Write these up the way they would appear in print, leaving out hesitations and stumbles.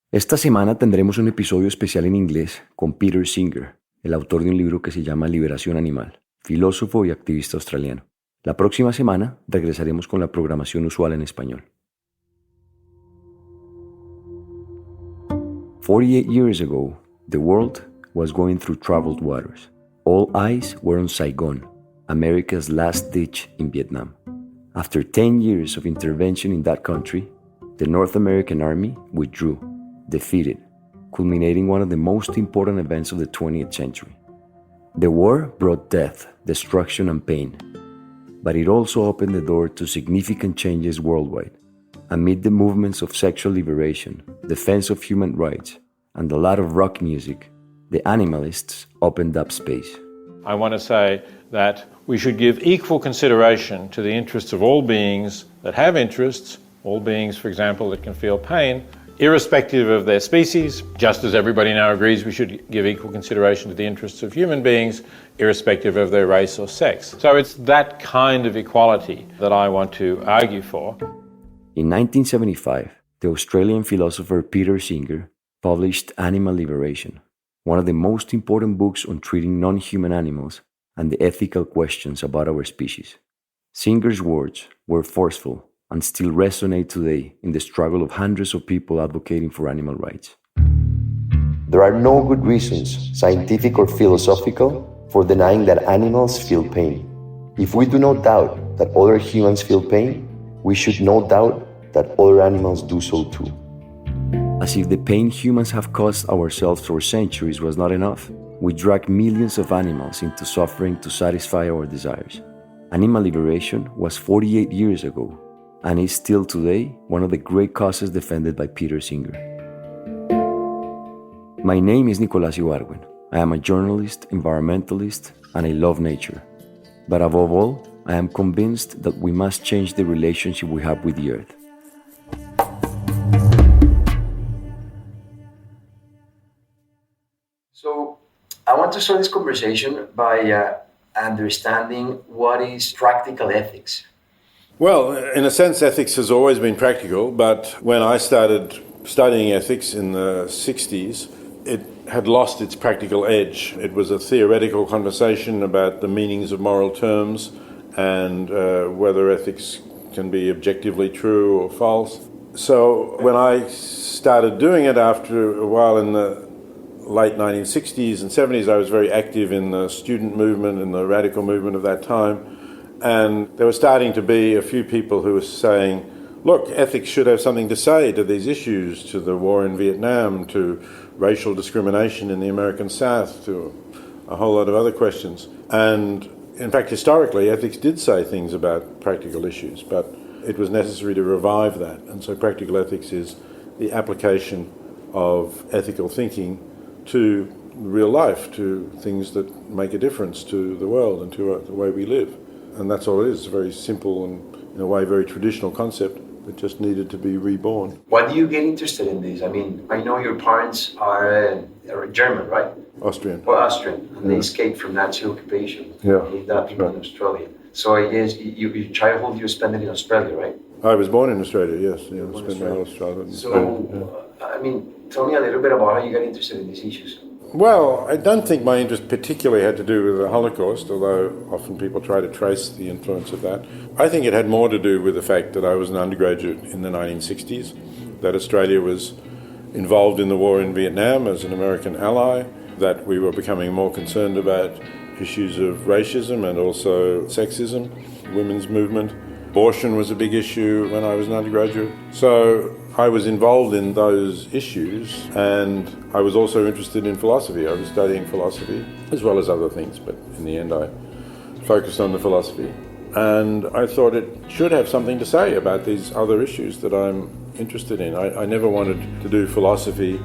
Esta semana tendremos un episodio especial en inglés con Peter Singer, el autor de un libro que se llama Liberación Animal, filósofo y activista australiano. La próxima semana regresaremos con la programación usual en español. 48 years ago, the world was going through troubled waters. All eyes were on Saigon, America's last ditch in Vietnam. After 10 years of intervention in that country, the North American Army withdrew, defeated, culminating one of the most important events of the 20th century. The war brought death, destruction, and pain, but it also opened the door to significant changes worldwide. Amid the movements of sexual liberation, defense of human rights, and a lot of rock music, the animalists opened up space. I want to say that we should give equal consideration to the interests of all beings that have interests, all beings, for example, that can feel pain, irrespective of their species, just as everybody now agrees we should give equal consideration to the interests of human beings, irrespective of their race or sex. So it's that kind of equality that I want to argue for. In 1975, the Australian philosopher Peter Singer published Animal Liberation, one of the most important books on treating non-human animals and the ethical questions about our species. Singer's words were forceful and still resonate today in the struggle of hundreds of people advocating for animal rights. There are no good reasons, scientific or philosophical, for denying that animals feel pain. If we do not doubt that other humans feel pain, we should no doubt that other animals do so too. As if the pain humans have caused ourselves for centuries was not enough, we drag millions of animals into suffering to satisfy our desires. Animal liberation was 48 years ago, and is still today one of the great causes defended by Peter Singer. My name is Nicolás Ibargüen. I am a journalist, environmentalist, and I love nature. But above all, I am convinced that we must change the relationship we have with the earth. So, I want to start this conversation by understanding what is practical ethics. Well, in a sense, ethics has always been practical, but when I started studying ethics in the 60s, it had lost its practical edge. It was a theoretical conversation about the meanings of moral terms and whether ethics can be objectively true or false. So when I started doing it after a while in the late 1960s and 70s, I was very active in the student movement and the radical movement of that time. And there were starting to be a few people who were saying, look, ethics should have something to say to these issues, to the war in Vietnam, to racial discrimination in the American South, to a whole lot of other questions. And in fact, historically, ethics did say things about practical issues, but it was necessary to revive that. And so practical ethics is the application of ethical thinking to real life, to things that make a difference to the world and to the way we live. And that's all it is, a very simple and, in a way, very traditional concept that just needed to be reborn. Why do you get interested in this? I mean, I know your parents are German, right? Austrian. Or Austrian, and they escaped from Nazi occupation. Yeah. They ended in Australia. So I guess your childhood you spent it in Australia, right? I was born in Australia, yes. Yeah, I spent my whole childhood in Australia. I mean, tell me a little bit about how you got interested in these issues. Well, I don't think my interest particularly had to do with the Holocaust, although often people try to trace the influence of that. I think it had more to do with the fact that I was an undergraduate in the 1960s, that Australia was involved in the war in Vietnam as an American ally, that we were becoming more concerned about issues of racism and also sexism, women's movement. Abortion was a big issue when I was an undergraduate. So I was involved in those issues, and I was also interested in philosophy. I was studying philosophy as well as other things, but in the end I focused on the philosophy. And I thought it should have something to say about these other issues that I'm interested in. I never wanted to do philosophy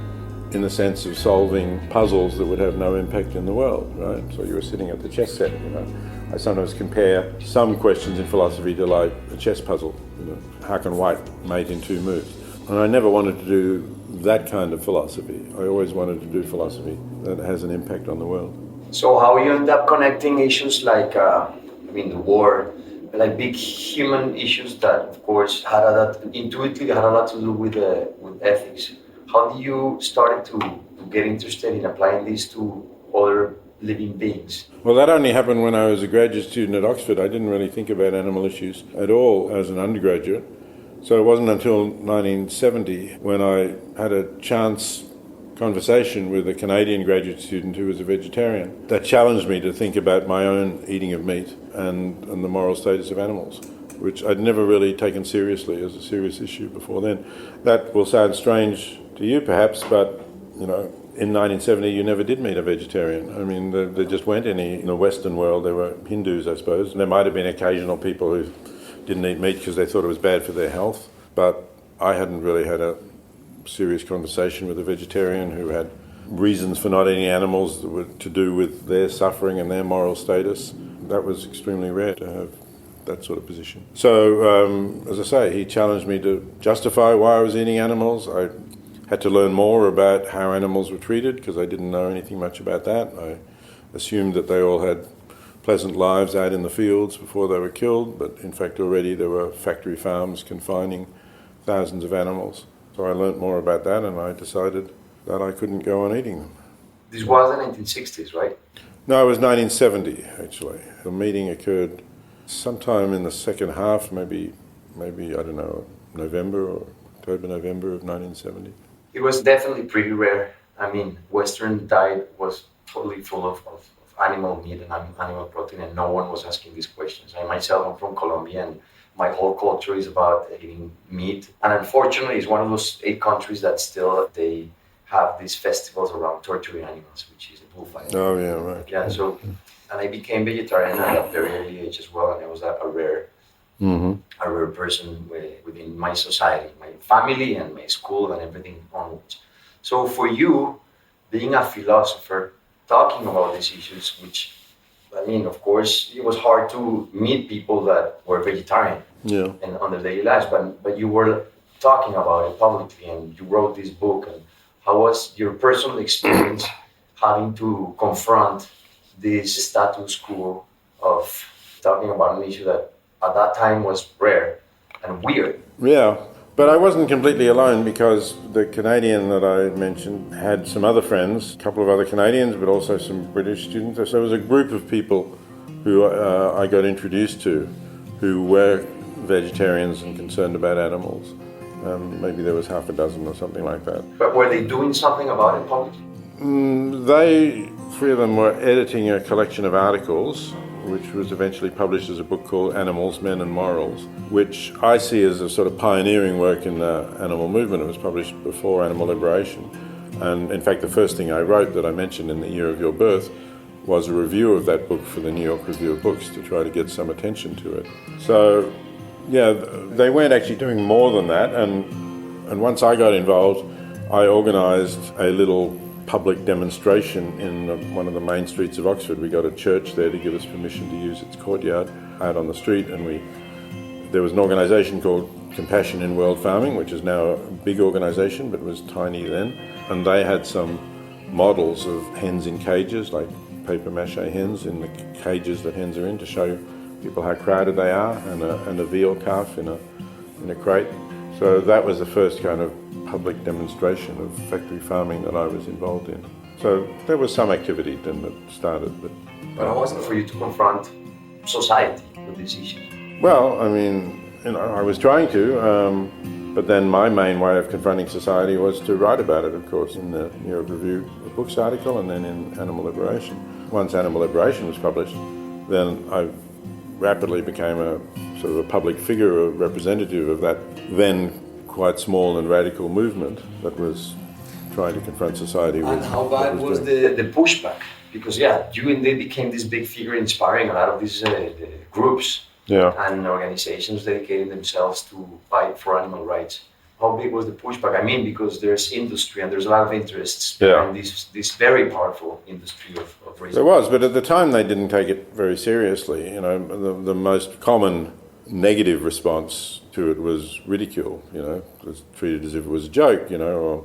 in the sense of solving puzzles that would have no impact in the world, right? So you were sitting at the chess set, you know. I sometimes compare some questions in philosophy to like a chess puzzle, you know, how can white mate in two moves? And I never wanted to do that kind of philosophy. I always wanted to do philosophy that has an impact on the world. So how you end up connecting issues like, the war, like big human issues that, of course, intuitively had a lot to do with ethics. How do you start to get interested in applying this to other living beings? Well, that only happened when I was a graduate student at Oxford. I didn't really think about animal issues at all as an undergraduate. So it wasn't until 1970 when I had a chance conversation with a Canadian graduate student who was a vegetarian that challenged me to think about my own eating of meat and the moral status of animals, which I'd never really taken seriously as a serious issue before then. That will sound strange to you perhaps, but in 1970 you never did meet a vegetarian. I mean, there just weren't any in the Western world. There were Hindus, I suppose, and there might have been occasional people who didn't eat meat because they thought it was bad for their health, but I hadn't really had a serious conversation with a vegetarian who had reasons for not eating animals that were to do with their suffering and their moral status. That was extremely rare to have that sort of position. So, as I say, he challenged me to justify why I was eating animals. I had to learn more about how animals were treated because I didn't know anything much about that. I assumed that they all had pleasant lives out in the fields before they were killed, but in fact already there were factory farms confining thousands of animals. So I learnt more about that and I decided that I couldn't go on eating them. This was the 1960s, right? No, it was 1970 actually. The meeting occurred sometime in the second half, maybe I don't know, November or October, November of 1970. It was definitely pretty rare. I mean, Western diet was totally full of animal meat and animal protein, and no one was asking these questions. I myself am from Colombia, and my whole culture is about eating meat. And unfortunately, it's one of those 8 countries that still they have these festivals around torturing animals, which is a bullfight. Oh yeah, right. Yeah. So, and I became vegetarian at a very early age as well, and I was a rare person within my society, my family, and my school, and everything onwards. So, for you, being a philosopher, talking about these issues, which, I mean, of course, it was hard to meet people that were vegetarian and on their daily lives, but you were talking about it publicly and you wrote this book. And how was your personal experience having to confront this status quo of talking about an issue that at that time was rare and weird? Yeah. But I wasn't completely alone because the Canadian that I mentioned had some other friends, a couple of other Canadians, but also some British students. So there was a group of people who I got introduced to who were vegetarians and concerned about animals. Maybe there was half a dozen or something like that. But were they doing something about it publicly? Three of them were editing a collection of articles which was eventually published as a book called Animals, Men and Morals, which I see as a sort of pioneering work in the animal movement. It was published before animal liberation. And in fact, the first thing I wrote that I mentioned in the year of your birth was a review of that book for the New York Review of Books to try to get some attention to it. So, yeah, they weren't actually doing more than that. And once I got involved, I organised a little public demonstration in one of the main streets of Oxford. We got a church there to give us permission to use its courtyard out on the street, and there was an organisation called Compassion in World Farming, which is now a big organisation but was tiny then, and they had some models of hens in cages, like paper mache hens in the cages that hens are in, to show people how crowded they are, and a veal calf in a crate. So that was the first kind of public demonstration of factory farming that I was involved in. So there was some activity then that started. But how was it for you to confront society with these issues? Well, I mean, I was trying to, but then my main way of confronting society was to write about it, of course, in the New York Review of Books article and then in Animal Liberation. Once Animal Liberation was published, then I rapidly became a sort of a public figure, a representative of that then quite small and radical movement that was trying to confront society with. And how bad was the pushback? Because you indeed became this big figure inspiring a lot of these groups and organizations dedicating themselves to fight for animal rights. How big was the pushback? I mean, because there's industry and there's a lot of interests behind this very powerful industry of raising. There was, but at the time they didn't take it very seriously. The most common negative response to it was ridicule. It was treated as if it was a joke. Or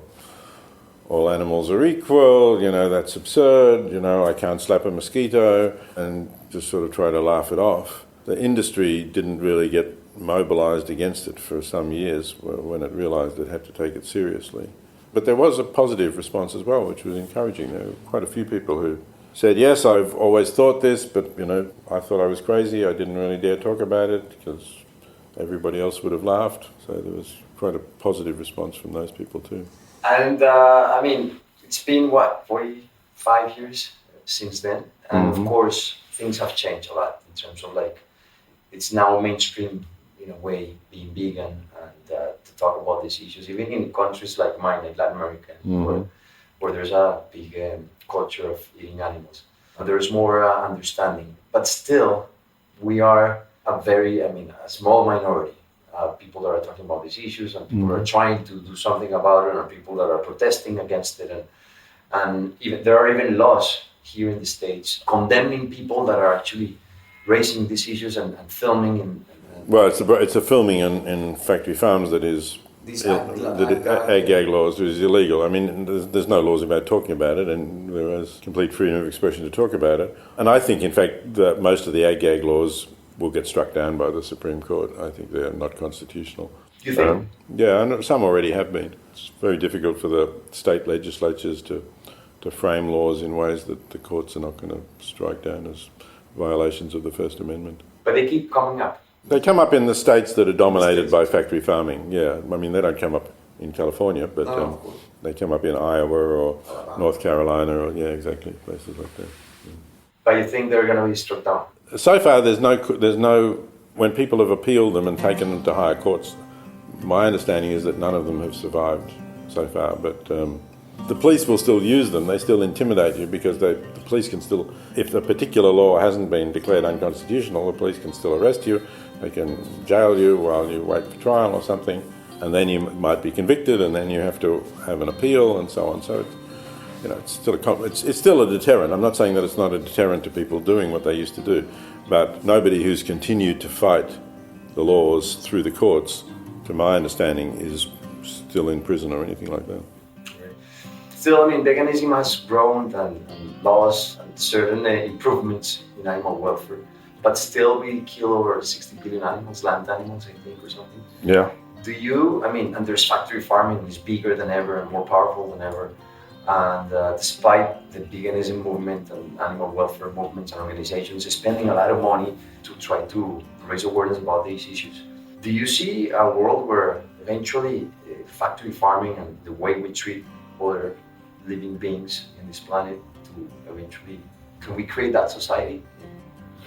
all animals are equal. That's absurd. I can't slap a mosquito, and just sort of try to laugh it off. The industry didn't really get mobilised against it for some years when it realised it had to take it seriously. But there was a positive response as well, which was encouraging. There were quite a few people who said, yes, I've always thought this, but, I thought I was crazy. I didn't really dare talk about it because everybody else would have laughed. So there was quite a positive response from those people too. And, it's been, 45 years since then? And of course, things have changed a lot in terms of it's now mainstream in a way, being vegan and to talk about these issues, even in countries like mine, like Latin America, where there's a big culture of eating animals. And there's more understanding. But still, we are a small minority. People that are talking about these issues and people are trying to do something about it, and people that are protesting against it. And even there are even laws here in the States condemning people that are actually raising these issues and filming. Well, it's a filming in factory farms that is ag laws is illegal. I mean, there's no laws about talking about it, and there is complete freedom of expression to talk about it. And I think, in fact, that most of the ag laws will get struck down by the Supreme Court. I think they're not constitutional. You think? Yeah, and some already have been. It's very difficult for the state legislatures to frame laws in ways that the courts are not going to strike down as violations of the First Amendment. But they keep coming up. They come up in the states that are dominated by factory farming, yeah. I mean, they don't come up in California, but they come up in Iowa or North Carolina or, exactly, places like that. Yeah. But you think they're going to be struck down? So far, there's no, when people have appealed them and taken them to higher courts, my understanding is that none of them have survived so far, but the police will still use them. They still intimidate you because the police can still, if a particular law hasn't been declared unconstitutional, the police can still arrest you. They can jail you while you wait for trial or something, and then you might be convicted, and then you have to have an appeal and so on. So, it's still a deterrent. I'm not saying that it's not a deterrent to people doing what they used to do, but nobody who's continued to fight the laws through the courts, to my understanding, is still in prison or anything like that. Still, veganism has grown and laws and certain improvements in animal welfare, but still we kill over 60 billion animals, land animals, I think, or something. Yeah. Do you, and there's factory farming is bigger than ever and more powerful than ever. And despite the veganism movement and animal welfare movements and organizations spending a lot of money to try to raise awareness about these issues, do you see a world where eventually factory farming and the way we treat other living beings in this planet to eventually, can we create that society?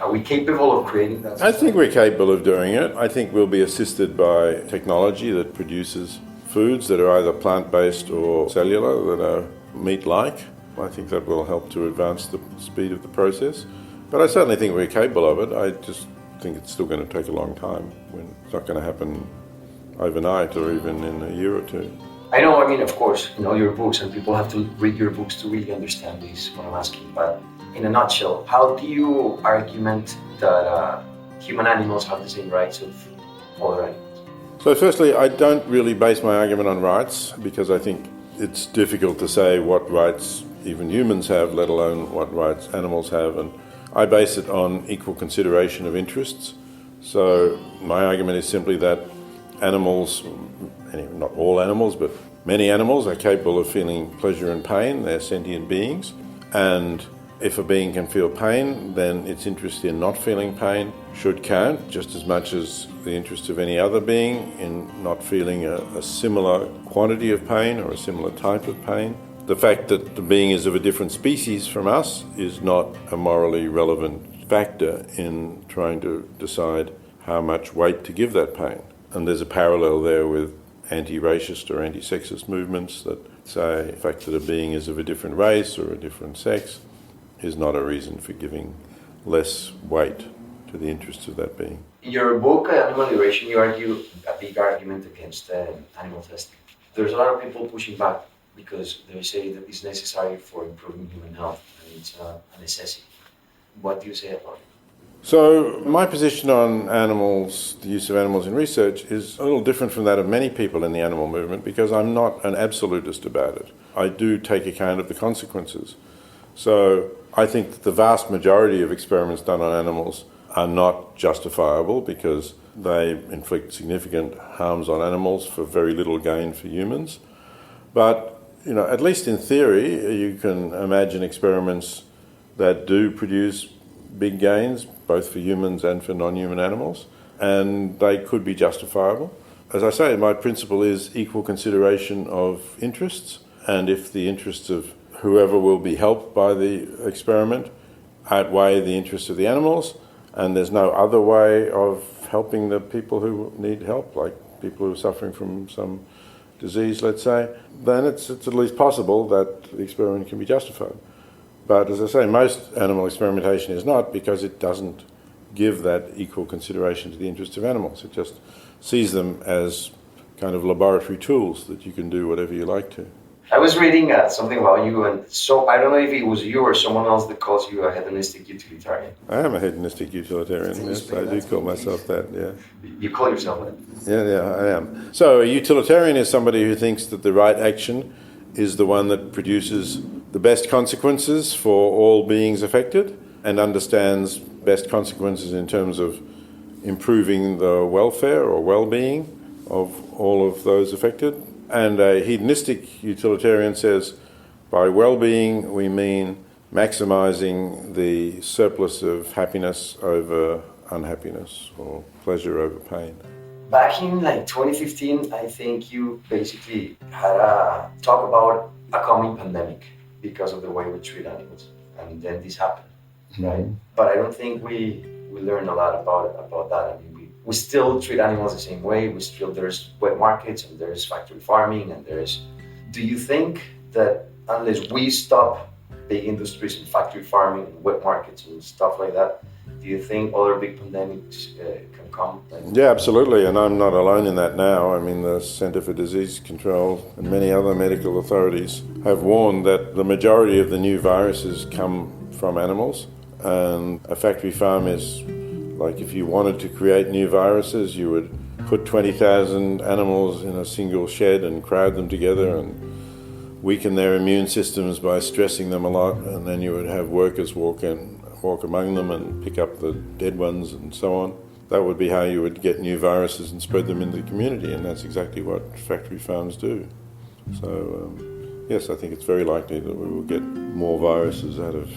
Are we capable of creating that society? I think we're capable of doing it. I think we'll be assisted by technology that produces foods that are either plant-based or cellular, that are meat-like. I think that will help to advance the speed of the process. But I certainly think we're capable of it. I just think it's still going to take a long time. It's not going to happen overnight or even in a year or two. I know, of course, your books, and people have to read your books to really understand this, what I'm asking. But in a nutshell, how do you argument that human animals have the same rights of other animals? So firstly, I don't really base my argument on rights, because I think it's difficult to say what rights even humans have, let alone what rights animals have. And I base it on equal consideration of interests. So my argument is simply that animals, not all animals, but many animals are capable of feeling pleasure and pain. They're sentient beings. And if a being can feel pain, then its interest in not feeling pain should count just as much as the interest of any other being in not feeling a similar quantity of pain or a similar type of pain. The fact that the being is of a different species from us is not a morally relevant factor in trying to decide how much weight to give that pain. And there's a parallel there with anti-racist or anti-sexist movements that say the fact that a being is of a different race or a different sex is not a reason for giving less weight to the interests of that being. In your book, Animal Liberation, you argue a big argument against animal testing. There's a lot of people pushing back because they say that it's necessary for improving human health and it's a necessity. What do you say about it? So my position on animals, the use of animals in research, is a little different from that of many people in the animal movement because I'm not an absolutist about it. I do take account of the consequences. So I think that the vast majority of experiments done on animals are not justifiable because they inflict significant harms on animals for very little gain for humans. But at least in theory, you can imagine experiments that do produce big gains, both for humans and for non-human animals, and they could be justifiable. As I say, my principle is equal consideration of interests, and if the interests of whoever will be helped by the experiment outweigh the interests of the animals, and there's no other way of helping the people who need help, like people who are suffering from some disease, let's say, then it's at least possible that the experiment can be justified. But as I say, most animal experimentation is not, because it doesn't give that equal consideration to the interests of animals. It just sees them as kind of laboratory tools that you can do whatever you like to. I was reading something about you, and so I don't know if it was you or someone else that calls you a hedonistic utilitarian. I am a hedonistic utilitarian, yes, I do call myself that, yeah. You call yourself that? Yeah, I am. So a utilitarian is somebody who thinks that the right action is the one that produces the best consequences for all beings affected, and understands best consequences in terms of improving the welfare or well-being of all of those affected. And a hedonistic utilitarian says, by well-being we mean maximising the surplus of happiness over unhappiness, or pleasure over pain. Back in 2015, I think you basically had a talk about a coming pandemic because of the way we treat animals, and then this happened, right? But I don't think we learned a lot about that. I mean, we still treat animals the same way. There's wet markets, and there's factory farming, and do you think that unless we stop big industries and factory farming and wet markets and stuff like that, do you think other big pandemics can come? Yeah, absolutely, and I'm not alone in that now. I mean, the Centre for Disease Control and many other medical authorities have warned that the majority of the new viruses come from animals, and a factory farm is like, if you wanted to create new viruses, you would put 20,000 animals in a single shed and crowd them together and weaken their immune systems by stressing them a lot, and then you would have workers walk among them and pick up the dead ones and so on. That would be how you would get new viruses and spread them into the community, and that's exactly what factory farms do. So, yes, I think it's very likely that we will get more viruses out of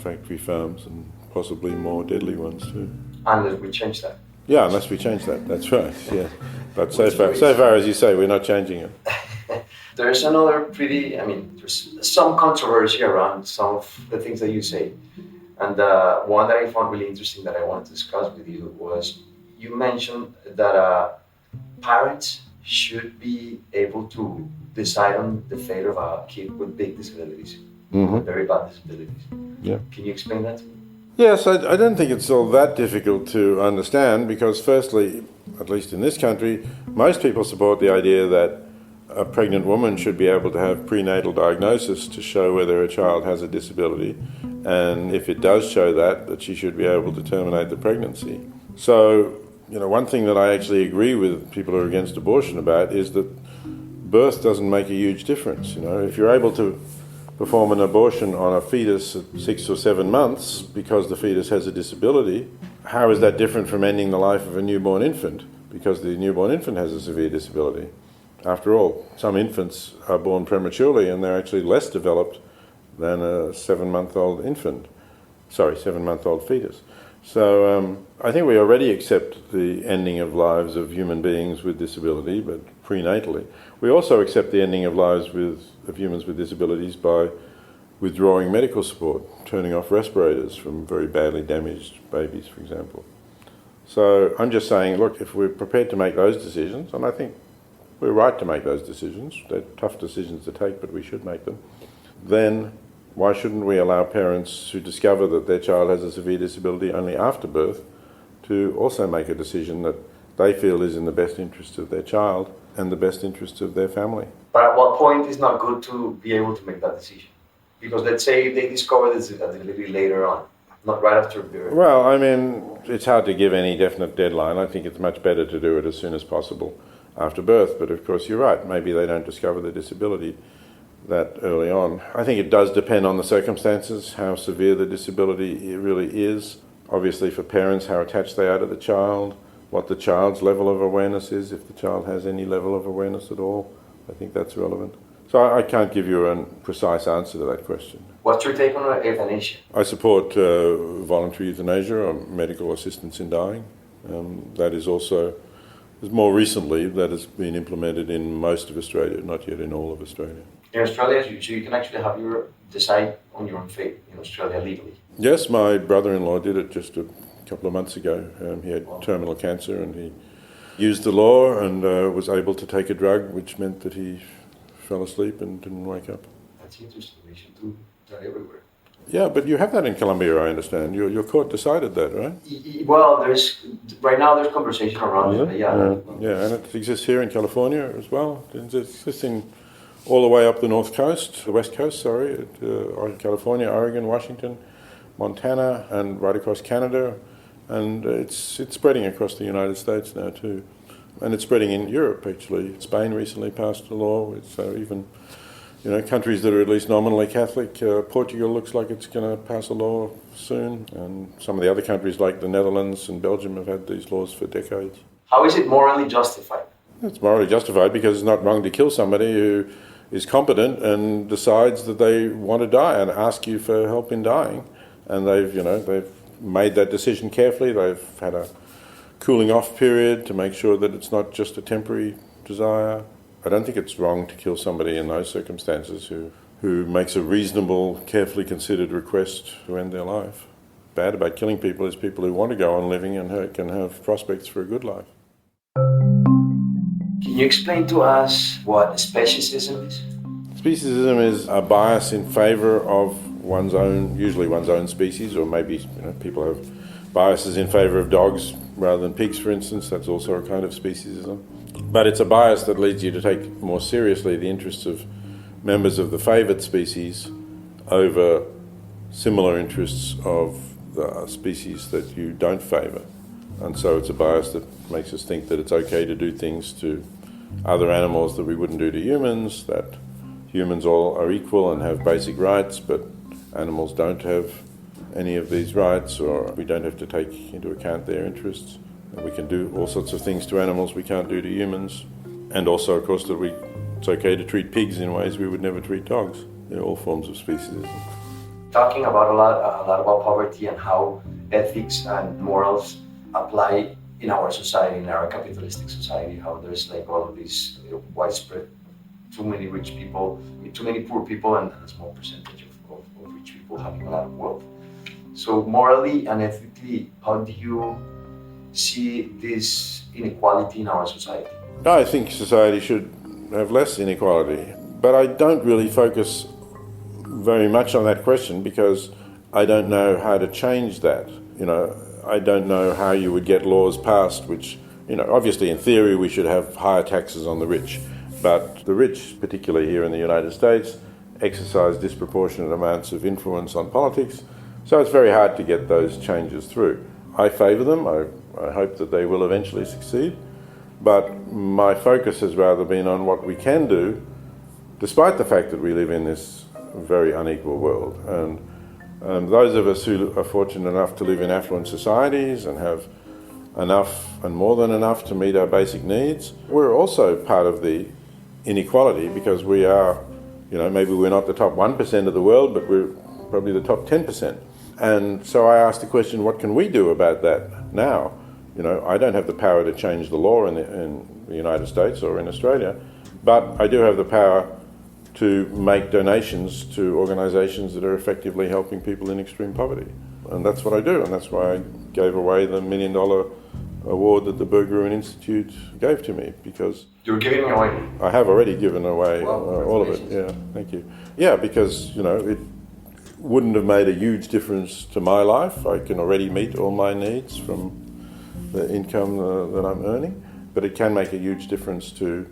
factory farms, and possibly more deadly ones too. Unless we change that. Yeah, unless we change that, that's right, yeah. But so far, as you say, we're not changing it. There's there's some controversy around some of the things that you say. And one that I found really interesting that I wanted to discuss with you was, you mentioned that parents should be able to decide on the fate of a kid with big disabilities, very bad disabilities. Yeah. Can you explain that to me? Yes, I don't think it's all that difficult to understand, because firstly, at least in this country, most people support the idea that a pregnant woman should be able to have prenatal diagnosis to show whether a child has a disability, and if it does show that she should be able to terminate the pregnancy. So, one thing that I actually agree with people who are against abortion about is that birth doesn't make a huge difference. If you're able to perform an abortion on a fetus at 6 or 7 months because the fetus has a disability, how is that different from ending the life of a newborn infant because the newborn infant has a severe disability? After all, some infants are born prematurely and they're actually less developed than a 7-month-old fetus. So I think we already accept the ending of lives of human beings with disability, but prenatally. We also accept the ending of lives of humans with disabilities by withdrawing medical support, turning off respirators from very badly damaged babies, for example. So I'm just saying, look, if we're prepared to make those decisions, and I think we're right to make those decisions, they're tough decisions to take, but we should make them, then why shouldn't we allow parents who discover that their child has a severe disability only after birth to also make a decision that they feel is in the best interest of their child and the best interest of their family? But at what point is not good to be able to make that decision? Because let's say they discover this disability later on, not right after birth. Well, I mean, it's hard to give any definite deadline. I think it's much better to do it as soon as possible after birth. But of course, you're right. Maybe they don't discover the disability that early on. I think it does depend on the circumstances, how severe the disability really is. Obviously, for parents, how attached they are to the child, what the child's level of awareness is, if the child has any level of awareness at all. I think that's relevant. So I can't give you a precise answer to that question. What's your take on euthanasia? I support voluntary euthanasia or medical assistance in dying. That is also, more recently, that has been implemented in most of Australia, not yet in all of Australia. In Australia, so you can actually have your decide on your own fate in Australia legally. Yes, my brother-in-law did it just a couple of months ago. He had terminal cancer and he used the law and was able to take a drug which meant that he fell asleep and didn't wake up. That's interesting. We should do that everywhere. Yeah, but you have that in Colombia, I understand. Your court decided that, right? Well, right now there's conversation around it. But yeah, and it exists here in California as well. It exists in all the way up the west coast, California, Oregon, Washington, Montana, and right across Canada. And it's spreading across the United States now too. And it's spreading in Europe, actually. Spain recently passed a law. It's even, countries that are at least nominally Catholic. Portugal looks like it's going to pass a law soon. And some of the other countries like the Netherlands and Belgium have had these laws for decades. How is it morally justified? It's morally justified because it's not wrong to kill somebody who is competent and decides that they want to die and ask you for help in dying. And they've made that decision carefully. They've had a cooling off period to make sure that it's not just a temporary desire. I don't think it's wrong to kill somebody in those circumstances who makes a reasonable, carefully considered request to end their life. Bad about killing people is people who want to go on living and can have prospects for a good life. Can you explain to us what speciesism is? Speciesism is a bias in favour of usually one's own species, or maybe people have biases in favour of dogs rather than pigs, for instance. That's also a kind of speciesism. But it's a bias that leads you to take more seriously the interests of members of the favoured species over similar interests of the species that you don't favour. And so it's a bias that makes us think that it's okay to do things to other animals that we wouldn't do to humans, that humans all are equal and have basic rights, but animals don't have any of these rights, or we don't have to take into account their interests. We can do all sorts of things to animals we can't do to humans. And also, of course, that it's okay to treat pigs in ways we would never treat dogs. They're all forms of speciesism. Talking about a lot about poverty and how ethics and morals apply in our society, in our capitalistic society, how there's like all of these widespread, too many rich people, too many poor people, and a small percentage of rich people having a lot of wealth. So morally and ethically, how do you see this inequality in our society? I think society should have less inequality, but I don't really focus very much on that question because I don't know how to change that. I don't know how you would get laws passed which, obviously in theory we should have higher taxes on the rich, but the rich, particularly here in the United States, exercise disproportionate amounts of influence on politics, so it's very hard to get those changes through. I favour them. I hope that they will eventually succeed, but my focus has rather been on what we can do, despite the fact that we live in this very unequal world. And those of us who are fortunate enough to live in affluent societies and have enough and more than enough to meet our basic needs, we're also part of the inequality because we are, maybe we're not the top 1% of the world, but we're probably the top 10%. And so I asked the question, what can we do about that now? I don't have the power to change the law in the United States or in Australia, but I do have the power to make donations to organisations that are effectively helping people in extreme poverty. And that's what I do, and that's why I gave away the $1 million award that the Berggruen Institute gave to me, because... You're giving away? I have already given away all of it, yeah, thank you. Yeah, because, it wouldn't have made a huge difference to my life. I can already meet all my needs from the income that I'm earning, but it can make a huge difference to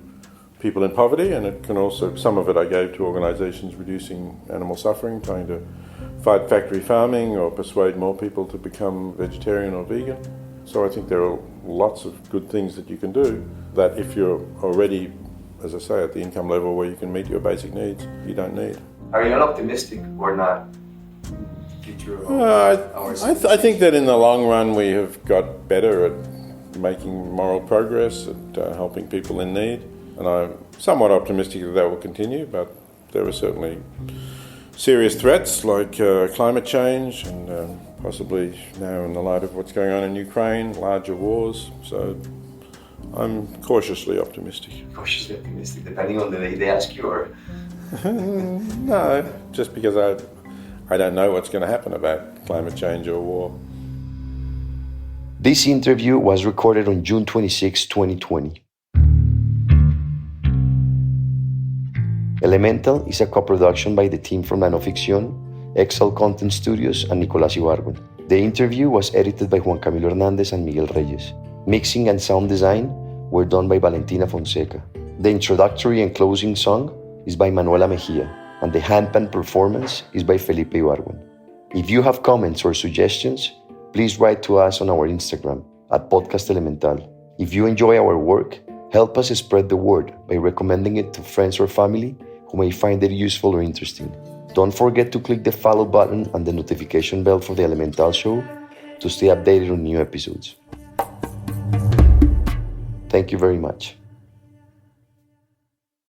people in poverty, and it can also, some of it I gave to organisations reducing animal suffering, trying to fight factory farming or persuade more people to become vegetarian or vegan. So I think there are lots of good things that you can do that if you're already, as I say, at the income level where you can meet your basic needs, you don't need. Are you optimistic or not? I think that in the long run we have got better at making moral progress, at helping people in need. And I'm somewhat optimistic that will continue, but there are certainly serious threats like climate change and possibly now in the light of what's going on in Ukraine, larger wars. So I'm cautiously optimistic. Cautiously optimistic, depending on the day they ask you, or? No, just because I don't know what's going to happen about climate change or war. This interview was recorded on June 26, 2020. Elemental is a co-production by the team from La No Ficción, Excel Content Studios, and Nicolás Ibargüen. The interview was edited by Juan Camilo Hernández and Miguel Reyes. Mixing and sound design were done by Valentina Fonseca. The introductory and closing song is by Manuela Mejia, and the handpan performance is by Felipe Ibargüen. If you have comments or suggestions, please write to us on our Instagram at Podcast Elemental. If you enjoy our work, help us spread the word by recommending it to friends or family who may find it useful or interesting. Don't forget to click the follow button and the notification bell for the Elemental Show to stay updated on new episodes. Thank you very much.